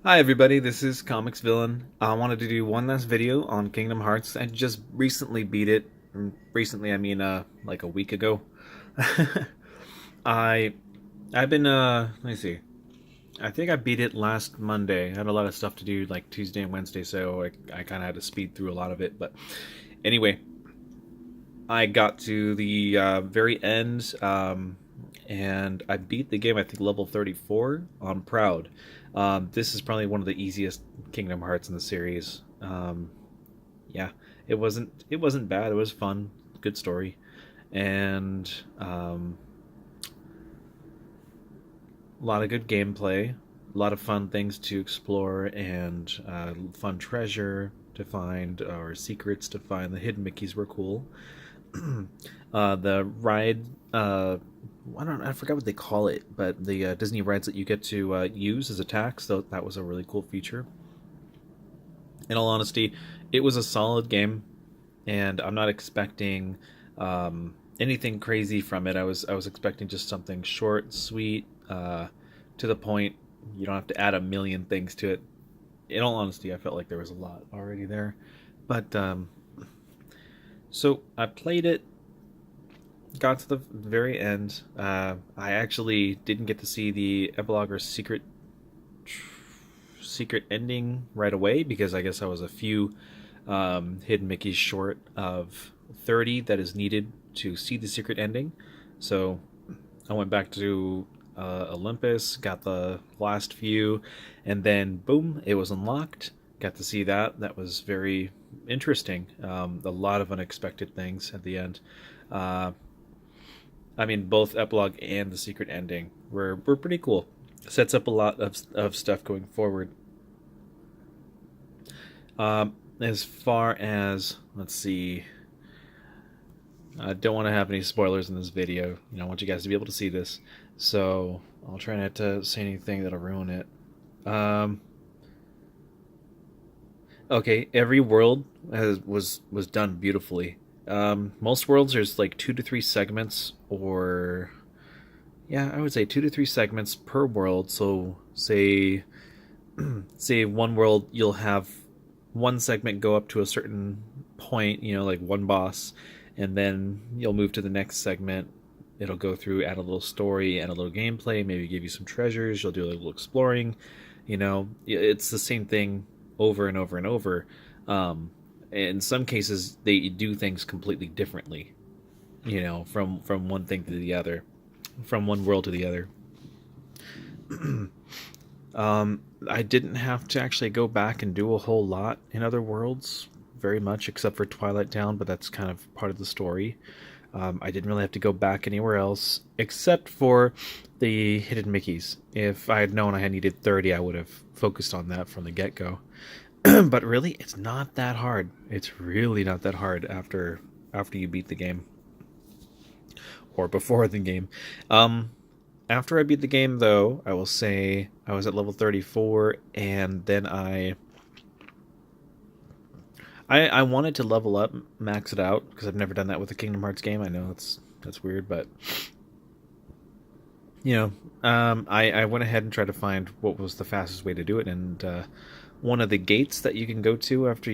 Hi everybody, this is Comics Villain. I wanted to do one last video on Kingdom Hearts. I just recently beat it. Recently, I mean, like a week ago. I I've been let me see. I think I beat it last Monday. I had a lot of stuff to do like Tuesday and Wednesday, so I kind of had to speed through a lot of it. But anyway, I got to the very end, and I beat the game. I think level 34 on Proud. This is probably one of the easiest Kingdom Hearts in the series. Yeah, it wasn't bad. It was fun, good story, and a lot of good gameplay. A lot of fun things to explore and fun treasure to find or secrets to find. The hidden Mickeys were cool. The ride, I forgot what they call it, but the Disney rides that you get to use as attacks, so that was a really cool feature. In all honesty, it was a solid game, and I'm not expecting anything crazy from it. I was expecting just something short, sweet, to the point. You don't have to add a million things to it. In all honesty, I felt like there was a lot already there, but so I played it, got to the very end. I actually didn't get to see the epilogue or secret ending right away because I guess I was a few hidden Mickeys short of 30 that is needed to see the secret ending. So I went back to Olympus, got the last few, and then boom, it was unlocked. Got to see that. That was very interesting. A lot of unexpected things at the end. Uh, I mean, both epilogue and the secret ending were pretty cool. Sets up a lot of stuff going forward. As far as let's see, I don't want to have any spoilers in this video. I want you guys to be able to see this, so I'll try not to say anything that'll ruin it. Um, okay, every world was done beautifully. Most worlds there's like 2 to 3 segments, or yeah, I would say 2 to 3 segments per world. So say one world you'll have one segment go up to a certain point, like one boss, and then you'll move to the next segment. It'll go through, add a little story and a little gameplay, maybe give you some treasures. You'll do a little exploring. It's the same thing over and over and over. In some cases, they do things completely differently. From one thing to the other, from one world to the other. I didn't have to actually go back and do a whole lot in other worlds, very much, except for Twilight Town, but that's kind of part of the story. I didn't really have to go back anywhere else, except for the hidden Mickeys. If I had known I had needed 30, I would have focused on that from the get go. But really, it's not that hard. It's really not that hard after you beat the game, or before the game. After I beat the game, though, I will say I was at level 34, and then I wanted to level up, max it out, because I've never done that with a Kingdom Hearts game. I know that's weird, but I went ahead and tried to find what was the fastest way to do it, and one of the gates that you can go to after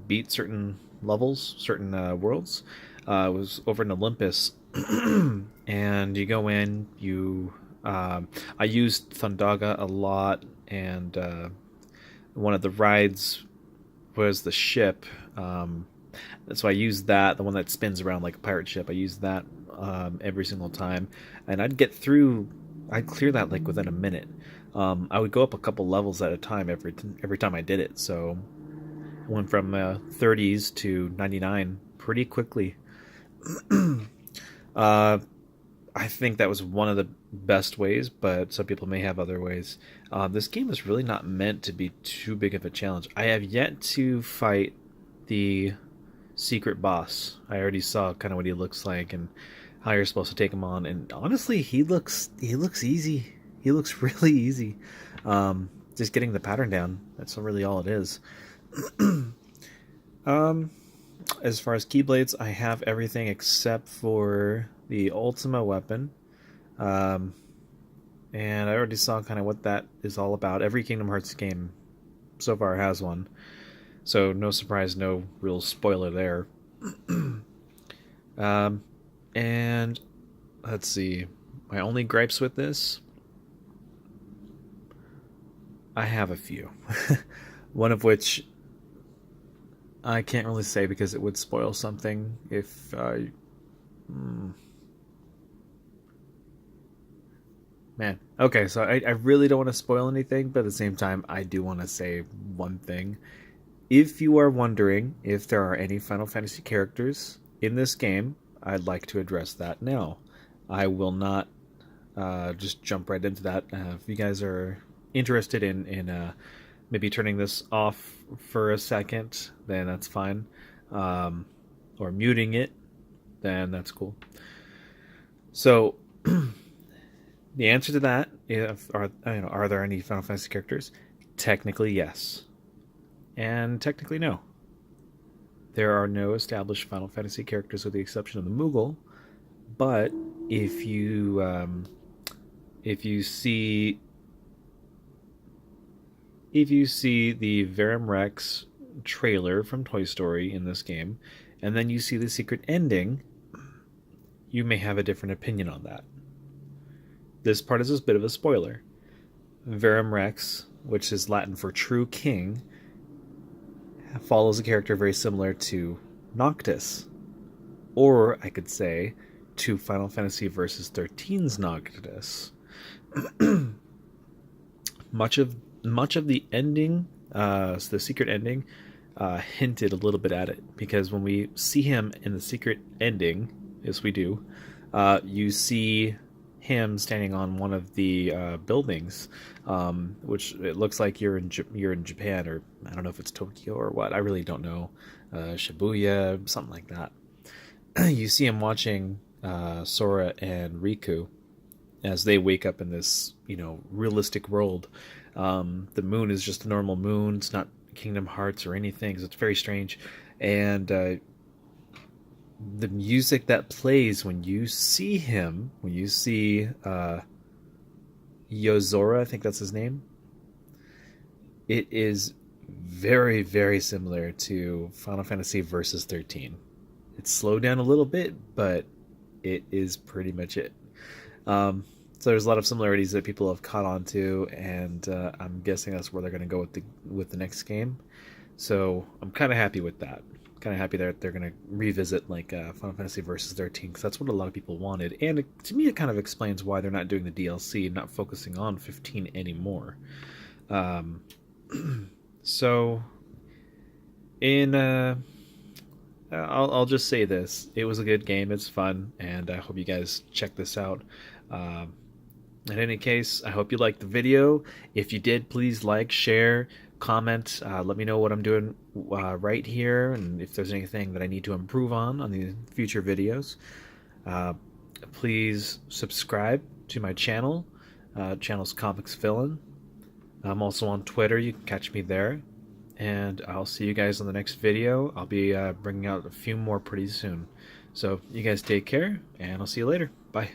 beat certain levels, certain worlds, was over in Olympus, and you go in. I used Thundaga a lot, and one of the rides was the ship. So I used that, the one that spins around like a pirate ship. I used that every single time, and I'd clear that like within a minute. I would go up a couple levels at a time every time I did it. So I went from 30s to 99 pretty quickly. uh, I think that was one of the best ways, but some people may have other ways. This game is really not meant to be too big of a challenge. I have yet to fight the secret boss. I already saw kind of what he looks like and how you're supposed to take him on, and honestly, he looks easy. He looks really easy. Just getting the pattern down. That's really all it is. um, as far as keyblades, I have everything except for the Ultima weapon. Um, and I already saw kind of what that is all about. Every Kingdom Hearts game so far has one, so no surprise, no real spoiler there. um, and let's see, my only gripes with this, I have a few. One of which I can't really say because it would spoil something if man. Okay, so I really don't want to spoil anything, but at the same time, I do want to say one thing. If you are wondering if there are any Final Fantasy characters in this game, I'd like to address that now. I will not just jump right into that. If you guys are interested in maybe turning this off for a second, then that's fine. Or muting it, then that's cool. So the answer to that, if are there any Final Fantasy characters? Technically, yes, and technically, no. There are no established Final Fantasy characters with the exception of the Moogle. But if you see the Verum Rex trailer from Toy Story in this game, and then you see the secret ending, you may have a different opinion on that. This part is a bit of a spoiler. Verum Rex, which is Latin for true king, follows a character very similar to Noctis. Or I could say to Final Fantasy Versus 13's Noctis. much of the ending, the secret ending, hinted a little bit at it, because when we see him in the secret ending, as we do, you see him standing on one of the buildings, which it looks like you're in Japan, or I don't know if it's Tokyo or what. I really don't know. Shibuya, something like that. You see him watching Sora and Riku as they wake up in this, realistic world. The moon is just a normal moon. It's not Kingdom Hearts or anything, so it's very strange. And the music that plays when you see him, when you see Yozora, I think that's his name, it is very, very similar to Final Fantasy Versus 13. It's slowed down a little bit, but it is pretty much it. So there's a lot of similarities that people have caught on to, and I'm guessing that's where they're going to go with the next game. So I'm kind of happy with that. Kind of happy that they're going to revisit Final Fantasy Versus 13, because that's what a lot of people wanted, and to me it kind of explains why they're not doing the DLC, not focusing on 15 anymore. So in I'll just say this: it was a good game. It's fun, and I hope you guys check this out. In any case, I hope you liked the video. If you did, please like, share, comment. Let me know what I'm doing right here, and if there's anything that I need to improve on the future videos. Please subscribe to my channel. Channel's Comics Villain. I'm also on Twitter. You can catch me there. And I'll see you guys on the next video. I'll be bringing out a few more pretty soon. So you guys take care, and I'll see you later. Bye.